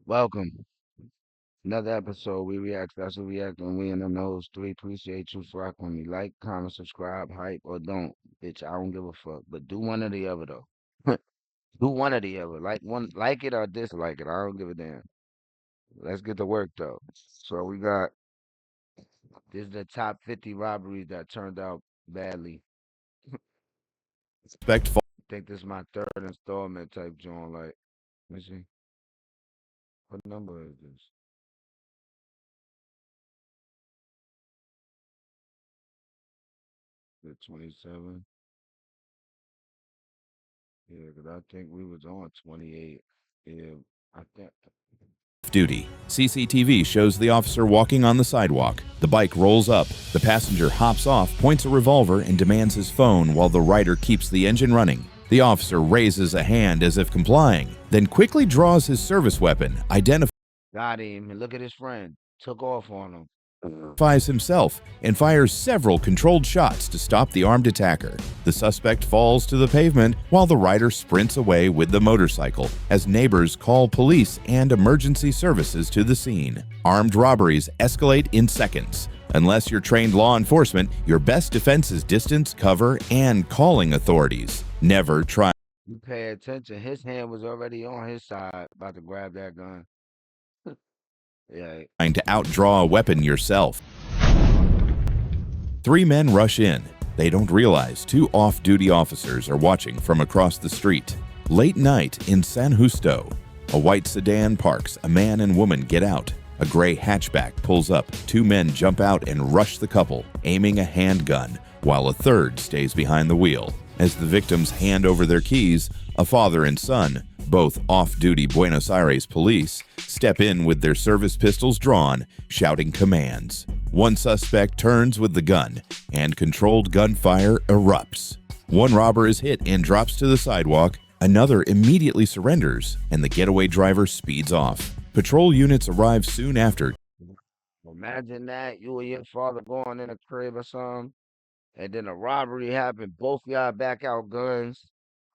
Welcome. Another episode. We react, special react, and we and them hoes three. Appreciate you for rocking with me. Like, comment, subscribe, hype, or don't. Bitch, I don't give a fuck. But do one or the other though. Do one or the other. Like it or dislike it. I don't give a damn. Let's get to work though. So we got this is the top 50 robberies that turned out badly. Suspect I think this is my third installment type joint. Like, let me see. What number is this? The 27. Yeah, 'cause I think we was on 28. Yeah, I think. duty. CCTV shows the officer walking on the sidewalk. The bike rolls up. The passenger hops off, points a revolver, and demands his phone while the rider keeps the engine running. The officer raises a hand as if complying, then quickly draws his service weapon, Got him. And look at his friend. Took off on him. identifies himself, and fires several controlled shots to stop the armed attacker. The suspect falls to the pavement while the rider sprints away with the motorcycle as neighbors call police and emergency services to the scene. Armed robberies escalate in seconds. Unless you're trained law enforcement, your best defense is distance, cover, and calling authorities. Never try You pay attention. His hand was already on his side, about to grab that gun. Yeah. to outdraw a weapon yourself. Three men rush in. They don't realize two off-duty officers are watching from across the street. Late night in San Justo, a white sedan parks. A man and woman get out. A gray hatchback pulls up. Two men jump out and rush the couple, aiming a handgun, while a third stays behind the wheel. As the victims hand over their keys, a father and son, both off-duty Buenos Aires police, step in with their service pistols drawn, shouting commands. One suspect turns with the gun, and controlled gunfire erupts. One robber is hit and drops to the sidewalk. Another immediately surrenders, and the getaway driver speeds off. Patrol units arrive soon after. Imagine that. You and your father going in a crib or something. And then a robbery happened. Both y'all back out guns.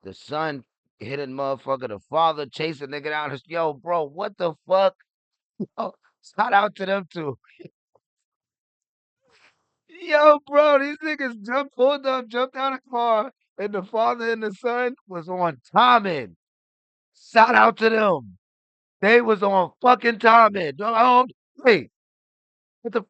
The son hit a motherfucker. The father chasing nigga down. Yo, bro, what the fuck? Oh, shout out to them two. Yo, bro, these niggas pulled up, jumped out of the car, and the father and the son was on timing. Shout out to them. They was on fucking timing. Wait, what the?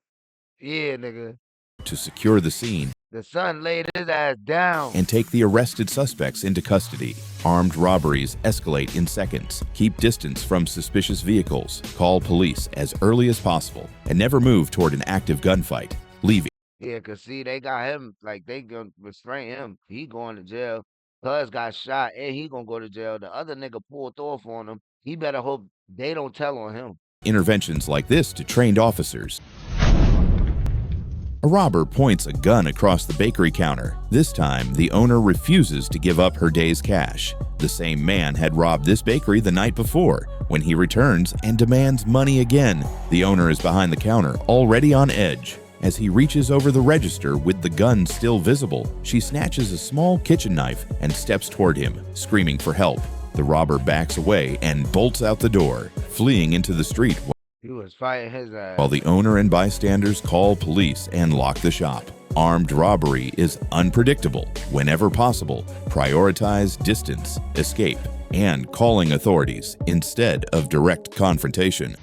Yeah, nigga. To secure the scene The son laid his ass down. and take the arrested suspects into custody. Armed robberies escalate in seconds. Keep distance from suspicious vehicles. Call police as early as possible and never move toward an active gunfight. Leave Yeah, cause see, they got him like they gonna restrain him. He going to jail. Cuz got shot and he gonna go to jail. The other nigga pulled off on him. He better hope they don't tell on him. interventions like this to trained officers. A robber points a gun across the bakery counter. This time, the owner refuses to give up her day's cash. The same man had robbed this bakery the night before. When he returns and demands money again, the owner is behind the counter, already on edge. As he reaches over the register with the gun still visible, she snatches a small kitchen knife and steps toward him, screaming for help. The robber backs away and bolts out the door, fleeing into the street He was fighting his ass. while the owner and bystanders call police and lock the shop. Armed robbery is unpredictable. Whenever possible, prioritize distance, escape, and calling authorities instead of direct confrontation.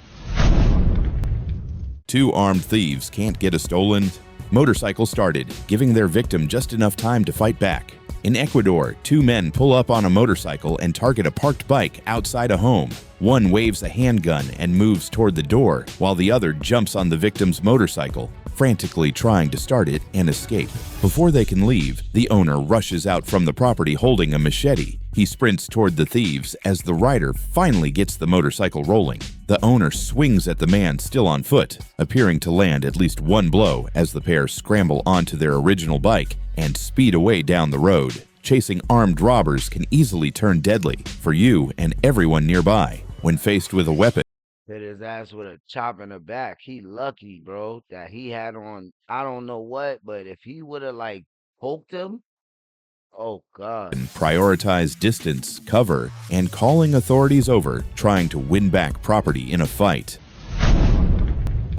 Two armed thieves can't get a stolen motorcycle started, giving their victim just enough time to fight back. In Ecuador, two men pull up on a motorcycle and target a parked bike outside a home. One waves a handgun and moves toward the door, while the other jumps on the victim's motorcycle, frantically trying to start it and escape. Before they can leave, the owner rushes out from the property holding a machete. He sprints toward the thieves as the rider finally gets the motorcycle rolling. The owner swings at the man still on foot, appearing to land at least one blow as the pair scramble onto their original bike and speed away down the road. Chasing armed robbers can easily turn deadly for you and everyone nearby. When faced with a weapon, Hit his ass with a chop in the back. He lucky, bro, that he had on I don't know what, but if he would have like poked him, Oh God. Prioritize distance, cover, and calling authorities over trying to win back property in a fight.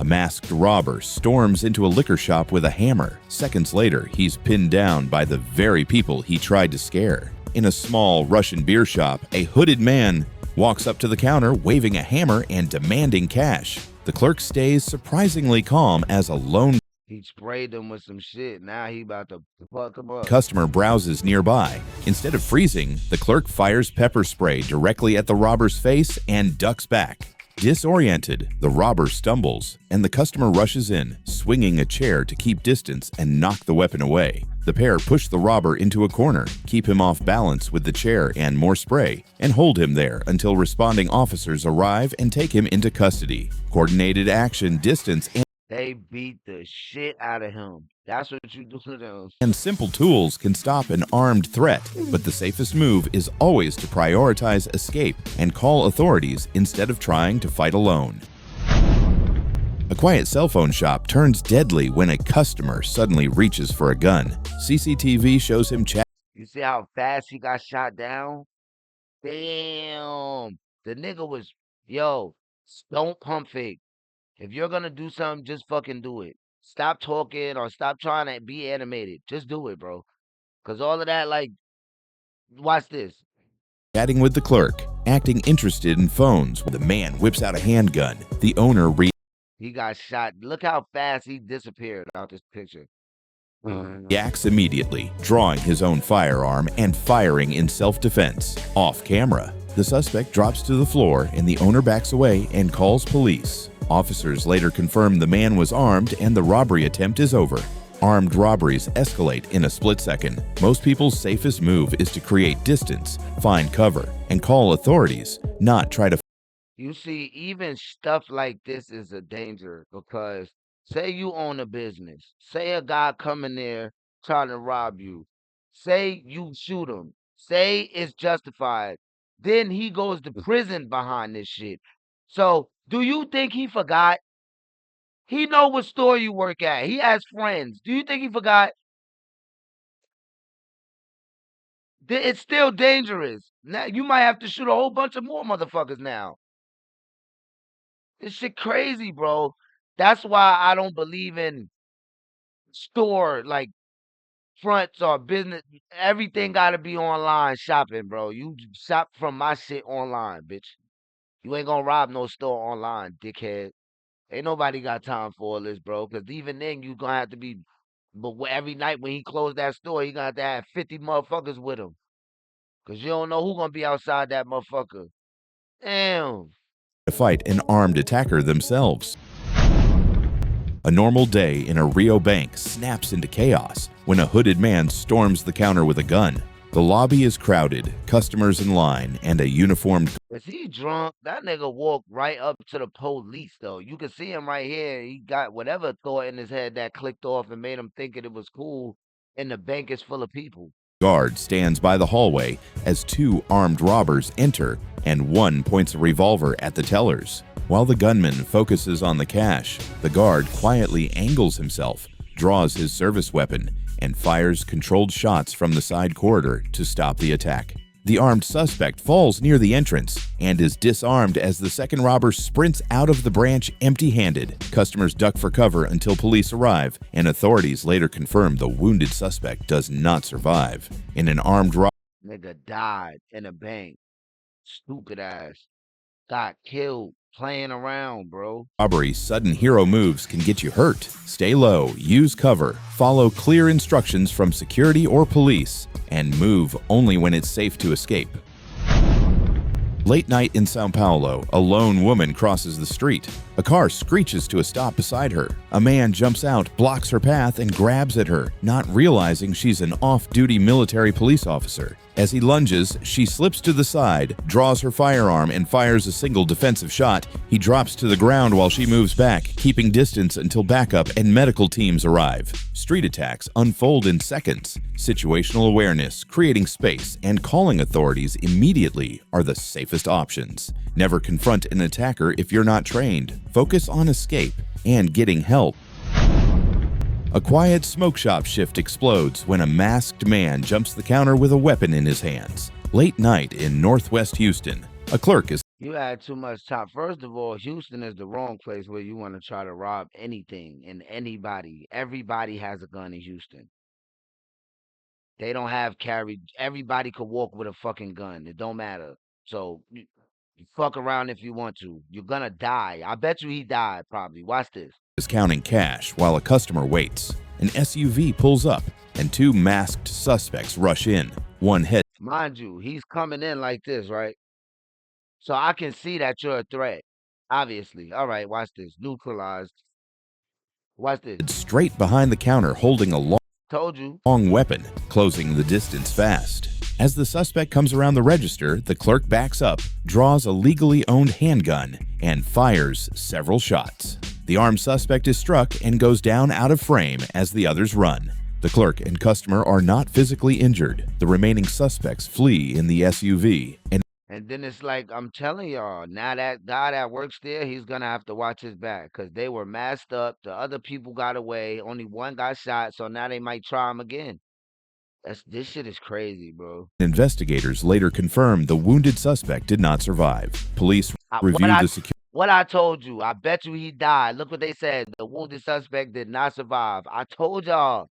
A masked robber storms into a liquor shop with a hammer. Seconds later, he's pinned down by the very people he tried to scare. In a small Russian beer shop, a hooded man walks up to the counter waving a hammer and demanding cash. The clerk stays surprisingly calm as a lone He sprayed them with some shit. Now he about to fuck him up. customer browses nearby. Instead of freezing, the clerk fires pepper spray directly at the robber's face and ducks back. Disoriented, the robber stumbles, and the customer rushes in, swinging a chair to keep distance and knock the weapon away. The pair push the robber into a corner, keep him off balance with the chair and more spray, and hold him there until responding officers arrive and take him into custody. Coordinated action, distance, They beat the shit out of him. That's what you do to them. and simple tools can stop an armed threat, but the safest move is always to prioritize escape and call authorities instead of trying to fight alone. A quiet cell phone shop turns deadly when a customer suddenly reaches for a gun. CCTV shows him You see how fast he got shot down? Damn. The nigga was, yo, don't pump fake. If you're gonna do something, just fucking do it. Stop talking or stop trying to be animated. Just do it, bro. Cause all of that, like, watch this. chatting with the clerk, acting interested in phones. The man whips out a handgun. The owner He got shot. Look how fast he disappeared out this picture. reacts immediately, drawing his own firearm and firing in self-defense. Off camera, the suspect drops to the floor and the owner backs away and calls police. Officers later confirm the man was armed and the robbery attempt is over. Armed robberies escalate in a split second. Most people's safest move is to create distance, find cover, and call authorities, not try to You see, even stuff like this is a danger because say you own a business, say a guy come in there trying to rob you, say you shoot him, say it's justified, then he goes to prison behind this shit. So, do you think he forgot? He know what store you work at. He has friends. Do you think he forgot? It's still dangerous. Now you might have to shoot a whole bunch of more motherfuckers now. This shit crazy, bro. That's why I don't believe in store like fronts or business. Everything gotta be online shopping, bro. You shop from my shit online, bitch. You ain't gonna rob no store online, dickhead. Ain't nobody got time for all this, bro. Cause even then you gonna have to be. But every night when he closed that store, he gonna have to have 50 motherfuckers with him. Cause you don't know who gonna be outside that motherfucker. Damn. fight an armed attacker themselves. A normal day in a Rio bank snaps into chaos when a hooded man storms the counter with a gun. The lobby is crowded, customers in line, and a uniformed Is he drunk? That nigga walked right up to the police, though. You can see him right here. He got whatever thought in his head that clicked off and made him think it was cool. And the bank is full of people. guard stands by the hallway as two armed robbers enter and one points a revolver at the tellers. While the gunman focuses on the cash, the guard quietly angles himself, draws his service weapon, and fires controlled shots from the side corridor to stop the attack. The armed suspect falls near the entrance and is disarmed as the second robber sprints out of the branch empty-handed. Customers duck for cover until police arrive, and authorities later confirm the wounded suspect does not survive. In an armed Nigga died in a bank. Stupid ass. Got killed playing around, bro. robbery, sudden hero moves can get you hurt. Stay low, use cover, follow clear instructions from security or police, and move only when it's safe to escape. Late night in Sao Paulo, a lone woman crosses the street. A car screeches to a stop beside her. A man jumps out, blocks her path, and grabs at her, not realizing she's an off-duty military police officer. As he lunges, she slips to the side, draws her firearm, and fires a single defensive shot. He drops to the ground while she moves back, keeping distance until backup and medical teams arrive. Street attacks unfold in seconds. Situational awareness, creating space, and calling authorities immediately are the safest options. Never confront an attacker if you're not trained. Focus on escape and getting help. A quiet smoke shop shift explodes when a masked man jumps the counter with a weapon in his hands. Late night in Northwest Houston, a clerk is You had too much top. First of all, Houston is the wrong place where you want to try to rob anything and anybody. Everybody has a gun in Houston. They don't have carry. Everybody could walk with a fucking gun. It don't matter. So you fuck around if you want to. You're gonna die. I bet you he died probably. Watch this. counting cash while a customer waits. An SUV pulls up, and two masked suspects rush in. One head Mind you, he's coming in like this, right? So I can see that you're a threat. Obviously. All right, watch this. Neutralized. Watch this. straight behind the counter holding a Told you. long weapon, closing the distance fast. As the suspect comes around the register, the clerk backs up, draws a legally owned handgun, and fires several shots. The armed suspect is struck and goes down out of frame as the others run. The clerk and customer are not physically injured. The remaining suspects flee in the SUV, and And then it's like I'm telling y'all, now that guy that works there, he's gonna have to watch his back because they were masked up. The other people got away. Only one got shot, so now they might try him again. This shit is crazy, bro. investigators later confirmed the wounded suspect did not survive. Police I, what reviewed I the security what I told you, I bet you he died. Look what they said. The wounded suspect did not survive. I told y'all,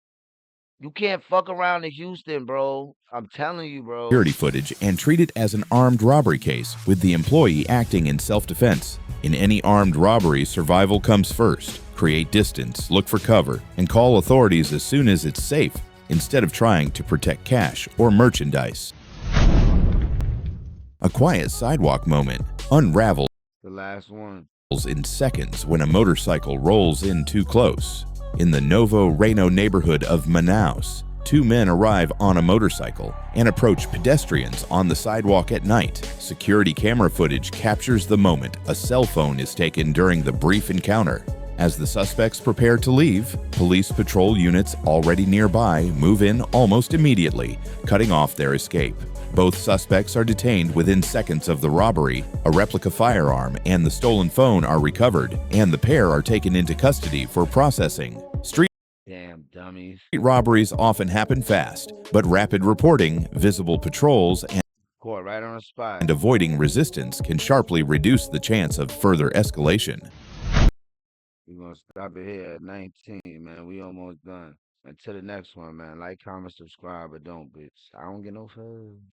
you can't fuck around in Houston, bro. I'm telling you, bro. footage and treat it as an armed robbery case, with the employee acting in self-defense. In any armed robbery, survival comes first. Create distance, look for cover, and call authorities as soon as it's safe, instead of trying to protect cash or merchandise. A quiet sidewalk moment unravels The last one. in seconds when a motorcycle rolls in too close. In the Novo Reno neighborhood of Manaus, two men arrive on a motorcycle and approach pedestrians on the sidewalk at night. Security camera footage captures the moment a cell phone is taken during the brief encounter. As the suspects prepare to leave, police patrol units already nearby move in almost immediately, cutting off their escape. Both suspects are detained within seconds of the robbery. A replica firearm and the stolen phone are recovered, and the pair are taken into custody for processing. Street Damn dummies. robberies often happen fast, but rapid reporting, visible patrols, Caught right on the spot. and avoiding resistance can sharply reduce the chance of further escalation. We're gonna stop it here at 19, man. We almost done. Until the next one, man. Like, comment, subscribe, but don't, bitch. I don't get no further.